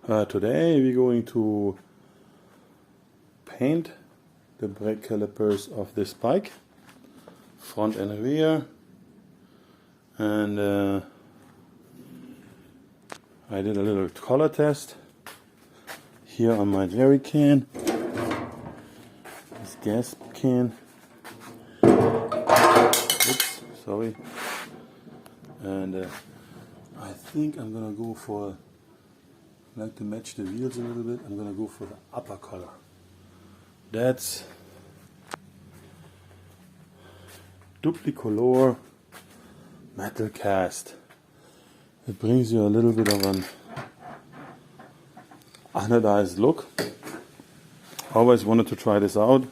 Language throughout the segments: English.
Today we're going to paint the brake calipers of this bike, front and rear, and I did a little color test here on my jerry can, this gas can, oops, sorry, and I think I'm gonna go for, I like to match the wheels a little bit. I'm gonna go for the upper color. That's Duplicolor metal cast. It brings you a little bit of an anodized look. Always wanted to try this out,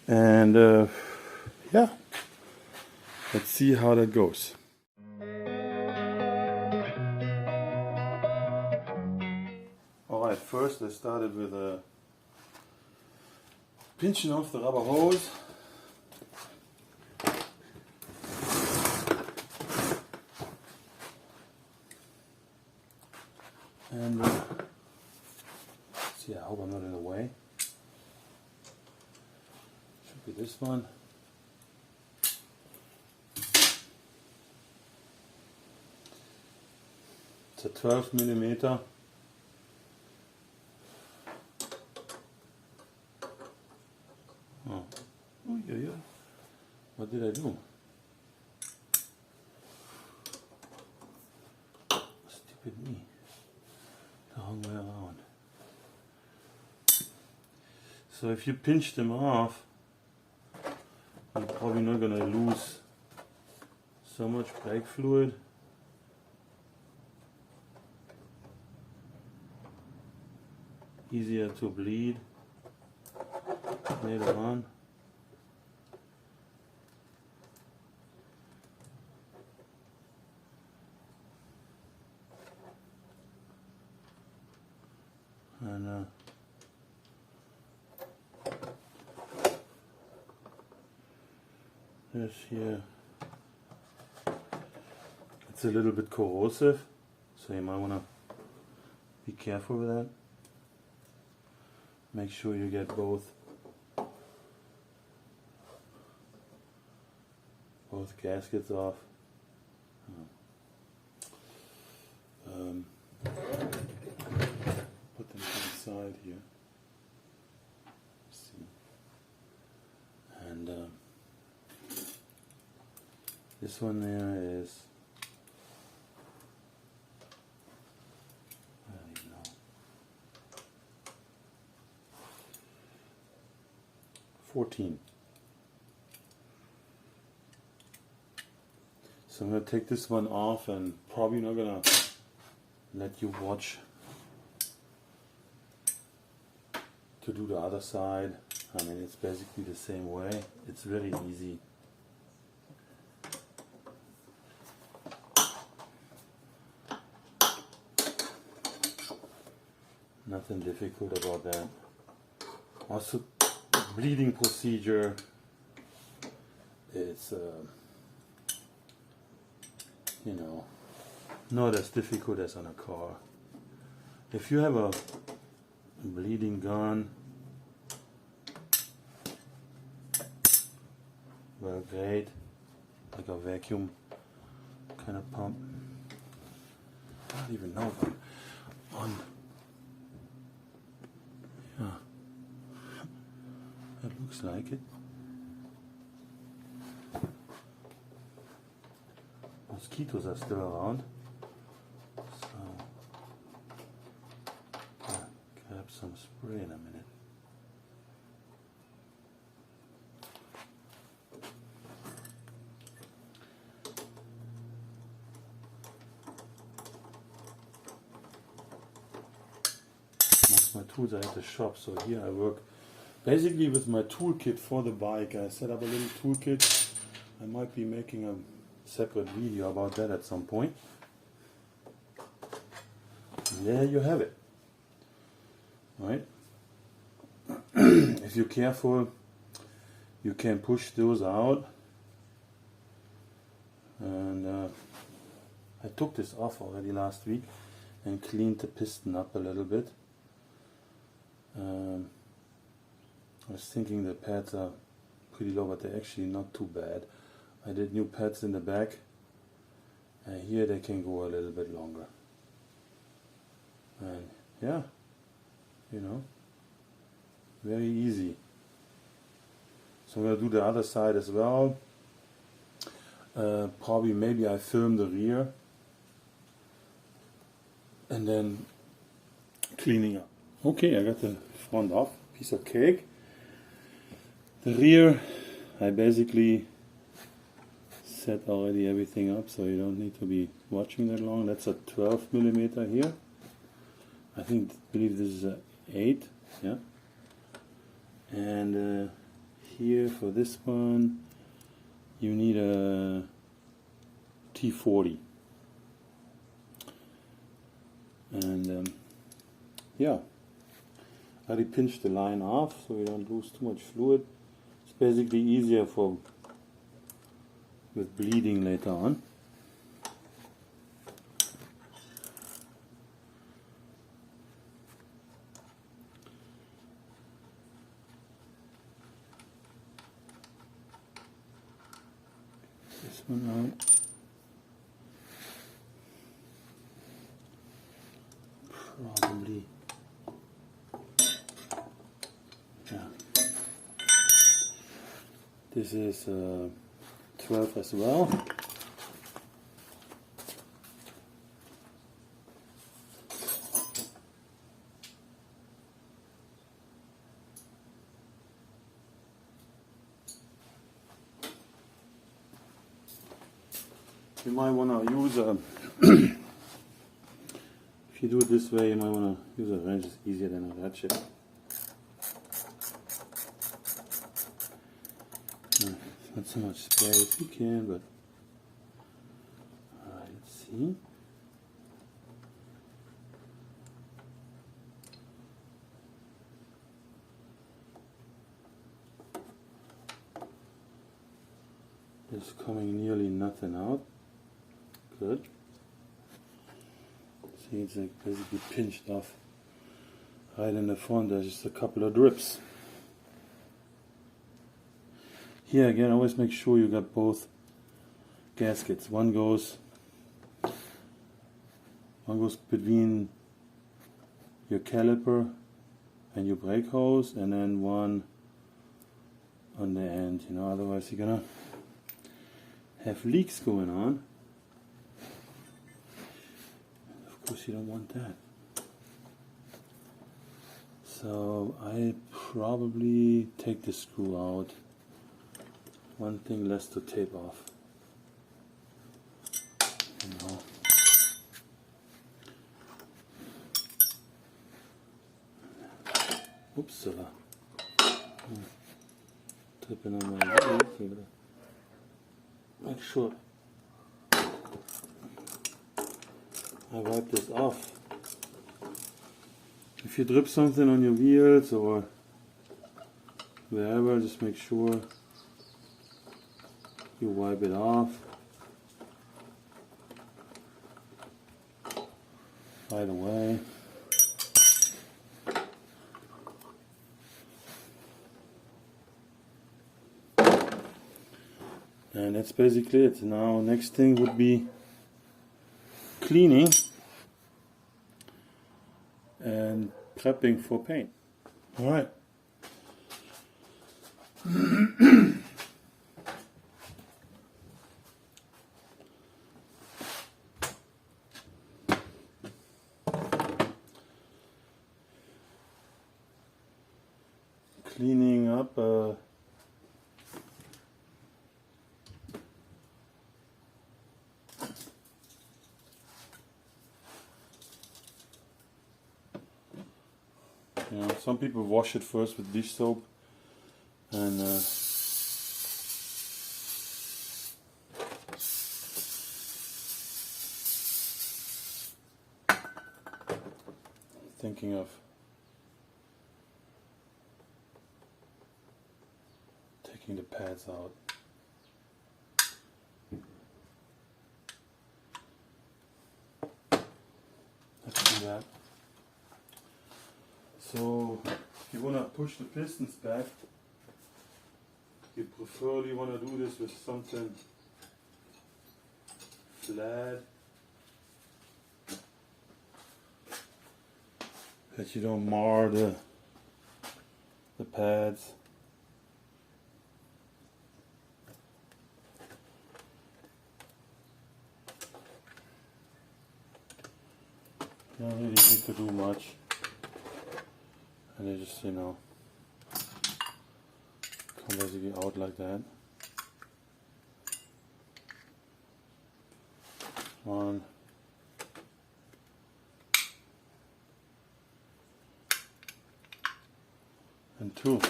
and yeah, let's see how that goes. Alright, first I started with pinching off the rubber hose. And see, I hope I'm not in the way. Should be this one. It's a 12 millimeter. Oh, yeah. What did I do? Stupid me. The wrong way around. So if you pinch them off, you're probably not going to lose so much brake fluid. Easier to bleed later on. And this here, it's a little bit corrosive, so you might want to be careful with that. Make sure you get both gaskets off. Put them to the side here. Let's see. And this one there is, I don't even know, 14. So I'm going to take this one off, and probably not going to let you watch to do the other side. I mean, it's basically the same way. It's very easy. Nothing difficult about that. Also, bleeding procedure, it's you know, not as difficult as on a car. If you have a bleeding gun, well, great, like a vacuum kind of pump. I don't even know if I'm on. Yeah, that looks like it. Mosquitoes are still around, so I'll grab some spray in a minute. Most of my tools are at the shop, so here I work basically with my toolkit for the bike. I set up a little toolkit. I might be making a separate video about that at some point. And there you have it. Right? If you're careful, you can push those out. And I took this off already last week. and cleaned the piston up a little bit. I was thinking the pads are pretty low, but they're actually not too bad. I did new pads in the back, and here they can go a little bit longer. And yeah, you know, very easy. So I'm going to do the other side as well. Probably maybe I film the rear and then cleaning up. Okay, I got the front off, piece of cake. The rear, I basically set already everything up, so you don't need to be watching that long. That's a 12mm here. I believe this is a 8, yeah. And here for this one, you need a T40. And yeah, I already pinched the line off so you don't lose too much fluid. It's basically easier with bleeding later on. This one out. Probably, yeah. This is 12 as well. You might want to use a if you do it this way, you might want to use a wrench. It's easier than a ratchet. Not so much spray as you can, but alright, let's see. There's coming nearly nothing out. Good. See, it's like basically pinched off right in the front. There's just a couple of drips. Here again, always make sure you got both gaskets. One goes between your caliper and your brake hose, and then one on the end. You know, otherwise you're gonna have leaks going on. Of course, you don't want that. So I probably take the screw out. One thing less to tape off. You know. Oops, tripping on my leg. Make sure I wipe this off. If you drip something on your wheels or wherever, just make sure you wipe it off right away. And that's basically it. Now next thing would be cleaning and prepping for paint. Alright. Cleaning up you know, some people wash it first with dish soap and thinking of taking the pads out. So if you want to push the pistons back, you preferably want to do this with something flat that you don't mar the pads. You don't really need to do much, and they just, you know, come basically out like that. One. And two.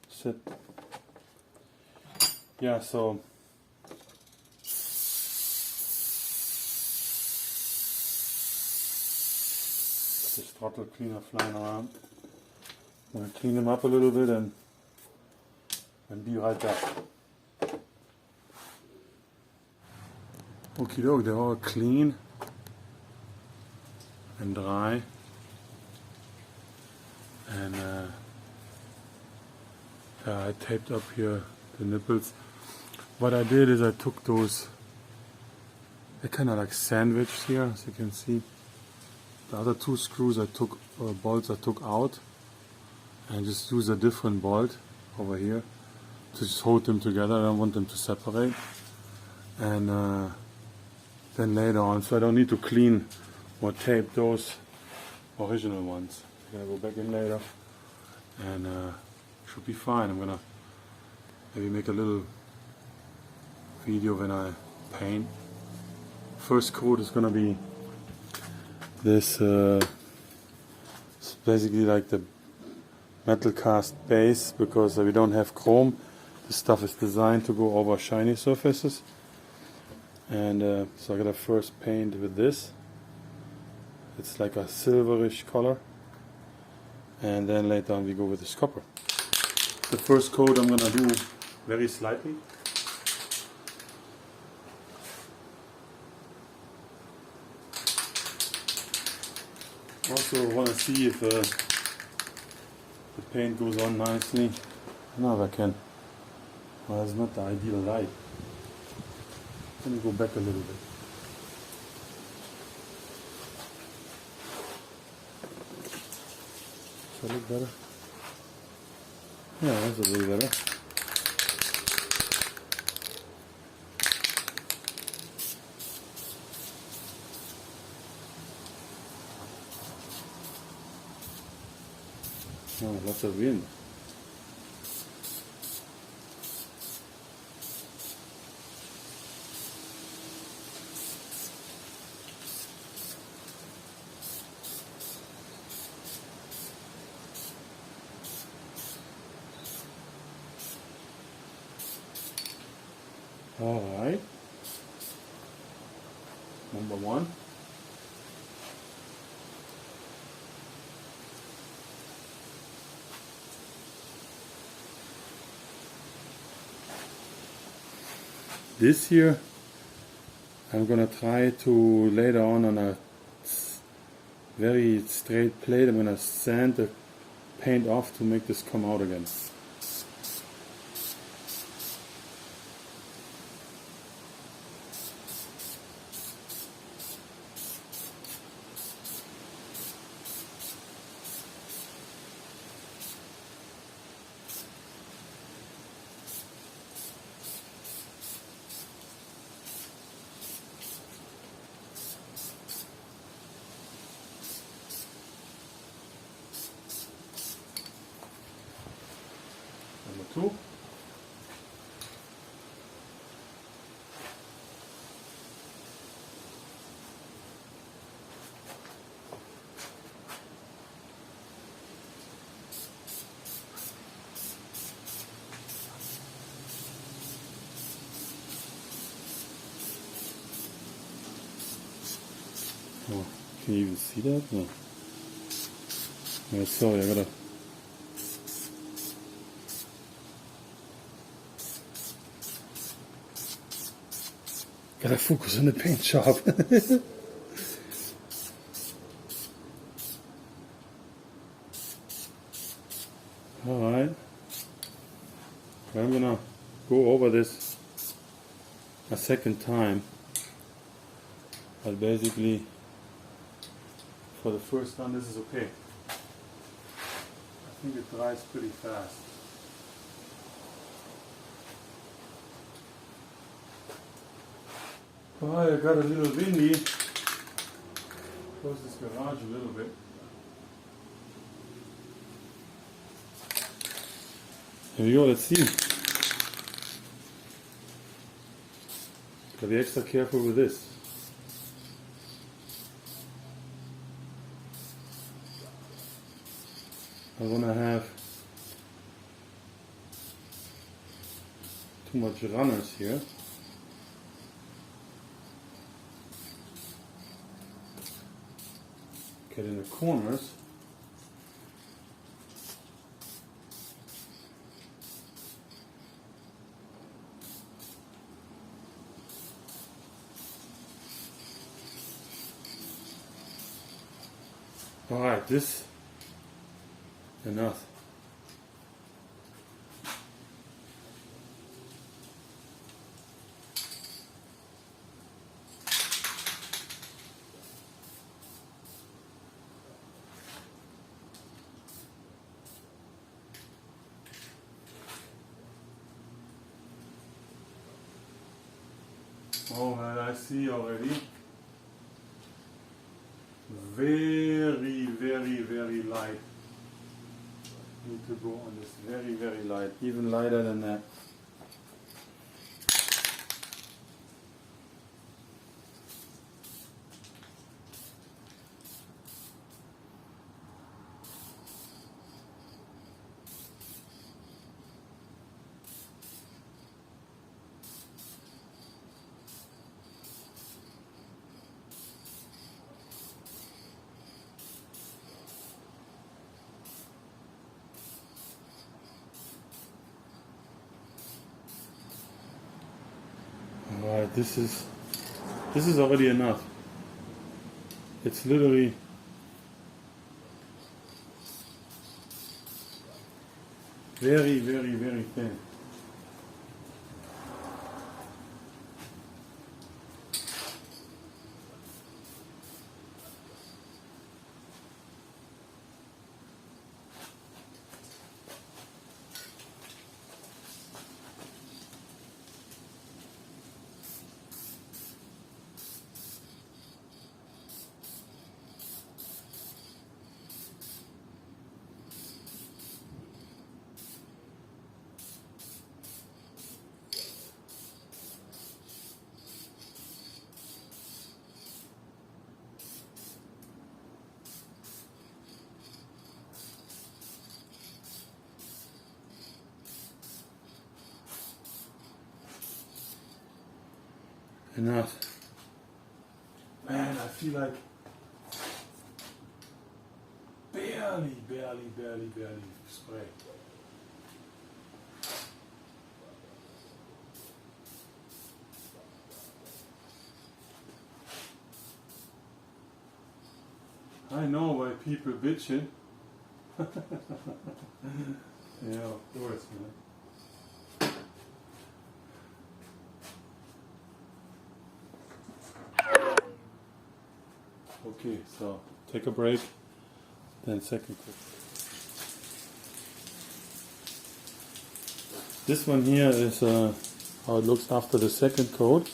Sit. Yeah, so this throttle cleaner flying around. I'm going to clean them up a little bit and be right back. Okie doke, they're all clean and dry. And yeah, I taped up here the nipples. What I did is I took those, they're kind of like sandwiched here, as you can see. The other two screws I took, bolts I took out, and just use a different bolt over here to just hold them together. I don't want them to separate. And then later on, so I don't need to clean or tape those original ones. I'm gonna go back in later, and should be fine. I'm gonna maybe make a little video when I paint. First coat is gonna be this. It's basically like the metal cast base, because we don't have chrome. This stuff is designed to go over shiny surfaces, and so I gotta first paint with this. It's like a silverish color, and then later on we go with this copper. The first coat I'm gonna do very slightly. Also want to see if the paint goes on nicely. I don't know if I can. Well, it's not the ideal light. Let me go back a little bit. Does that look better? Yeah, that's a little better. Oh, lots of wind. All right. Number one. This here, I'm gonna try to later on a very straight plate. I'm gonna sand the paint off to make this come out again. Number two. Oh, can you even see that? No. Yeah, sorry, I gotta focus on the paint job. Alright, I'm gonna go over this a second time, but basically for the first time this is okay. I think it dries pretty fast. Alright, I got a little windy. Close this garage a little bit. Here we go, let's see. Gotta be extra careful with this. I wanna have too much runners here. Get in the corners. Alright, this enough. Oh, and I see already. Very, very, very light. Need to go on this very, very light, even lighter than that. Alright, this is already enough. It's literally very, very, very thin. Enough. Man, I feel like barely spray. I know why people bitching. Yeah, of course, man. Okay, so take a break, then second coat. This one here is how it looks after the second coat.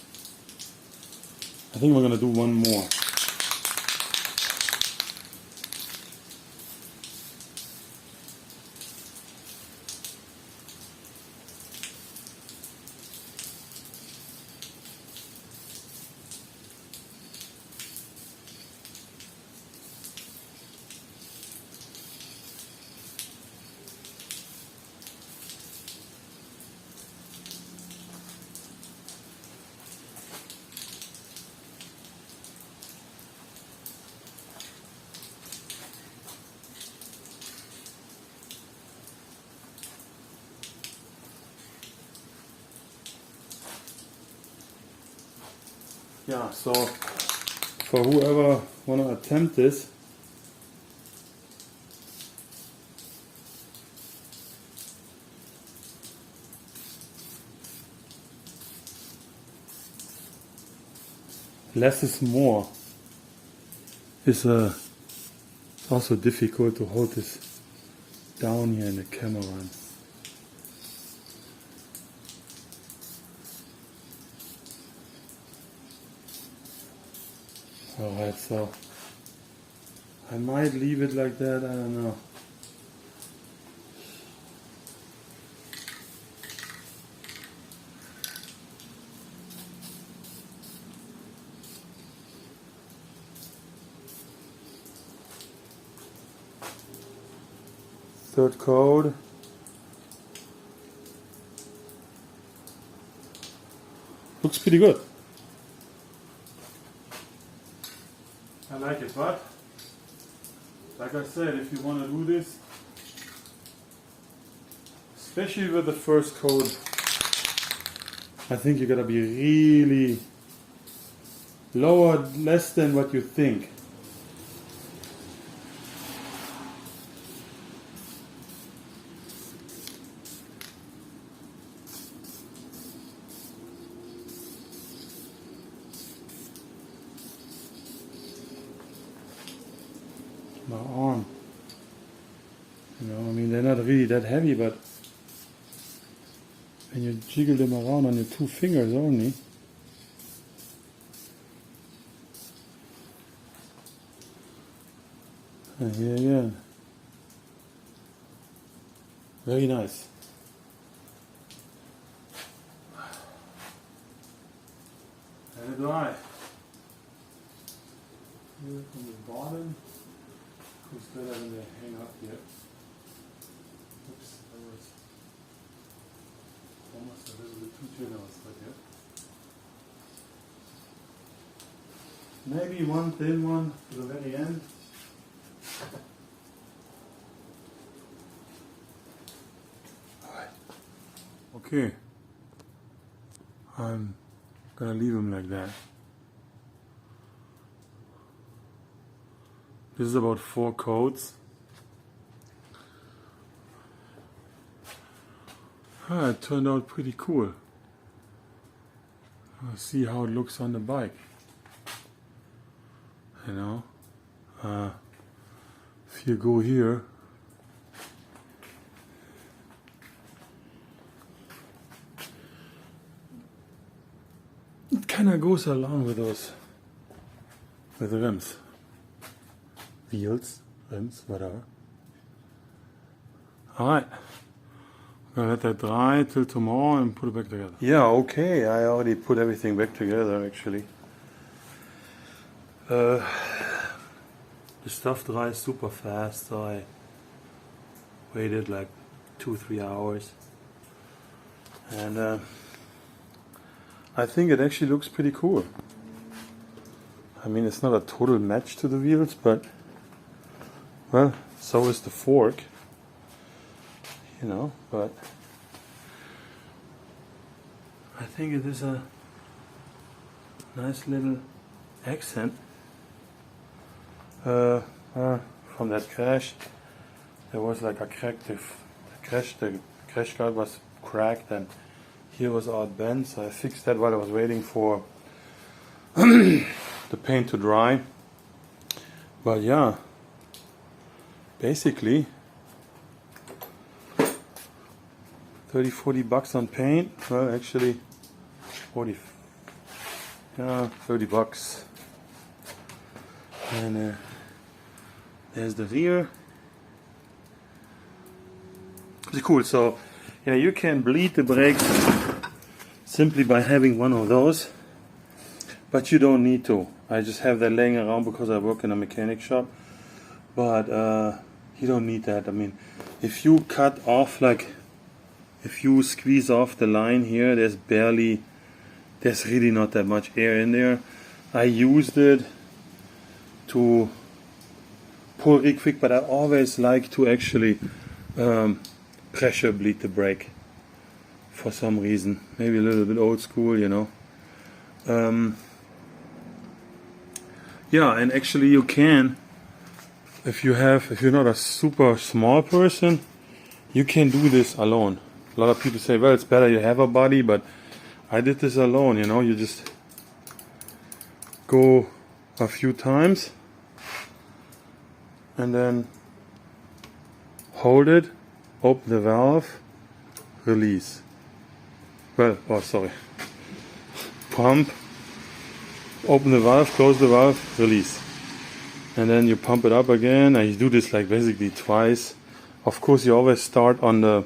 I think we're going to do one more. Yeah, so for whoever want to attempt this, less is more. It's also difficult to hold this down here in the camera. Alright, so I might leave it like that, I don't know. Third coat. Looks pretty good. I like it, but like I said, if you want to do this, especially with the first coat, I think you gotta be really lower, less than what you think. My arm, you know, I mean, they're not really that heavy, but when you jiggle them around on your 2 fingers only, and here again, very nice. Let it dry. Here from the bottom. Instead of having to hang up here. Oops, that was almost a little bit too generous, but yeah. Maybe one thin one to the very end. Alright. Okay. I'm gonna leave them like that. This is about 4 coats. It turned out pretty cool. Let's see how it looks on the bike. You know, if you go here, it kind of goes along with those, with the rims. Wheels, rims, whatever. Alright. I'm gonna let that dry till tomorrow and put it back together. Yeah, okay. I already put everything back together actually. The stuff dries super fast, so I waited like 2-3 hours. And I think it actually looks pretty cool. I mean, it's not a total match to the wheels, but well, so is the fork, you know, but I think it is a nice little accent. From that crash, there was like a crack, the crash guard was cracked and here was all bent, so I fixed that while I was waiting for the paint to dry. But yeah, basically 30-40 bucks on paint. Well, actually 30 bucks. And there's the rear. Pretty cool. So yeah, you can bleed the brakes simply by having one of those, but you don't need to. I just have that laying around because I work in a mechanic shop, but you don't need that. I mean, if you cut off, like if you squeeze off the line here, there's really not that much air in there. I used it to pull really quick, but I always like to actually pressure bleed the brake for some reason. Maybe a little bit old school, you know. Yeah, and actually you can, if you're not a super small person, you can do this alone. A lot of people say, well, it's better you have a body, but I did this alone, you know. You just go a few times and then hold it, open the valve, release. Well, oh sorry. Pump, open the valve, close the valve, release. And then you pump it up again, and you do this like basically twice. Of course, you always start on the,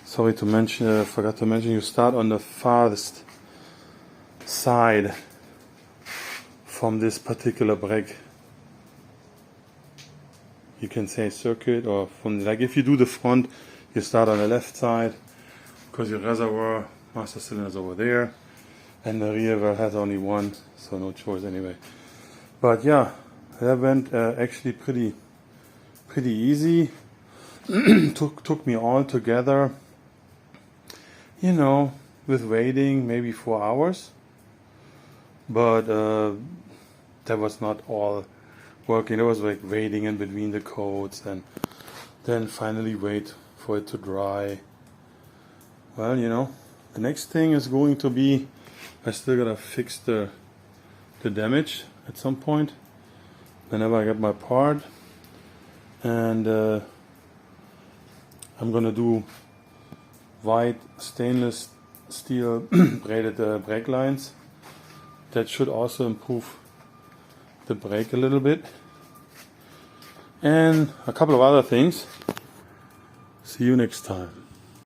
sorry to mention, forgot to mention, you start on the farthest side from this particular brake. You can say circuit, or from, like if you do the front, you start on the left side, because your reservoir, master cylinder is over there, and the rear valve has only one, so no choice anyway. But yeah, that went actually pretty easy. took me all together, you know, with waiting maybe 4 hours, but that was not all working. It was like waiting in between the coats and then finally wait for it to dry. Well, you know, the next thing is going to be, I still gotta fix the damage at some point whenever I get my part, and I'm gonna do white stainless steel braided brake lines. That should also improve the brake a little bit, and a couple of other things. See you next time.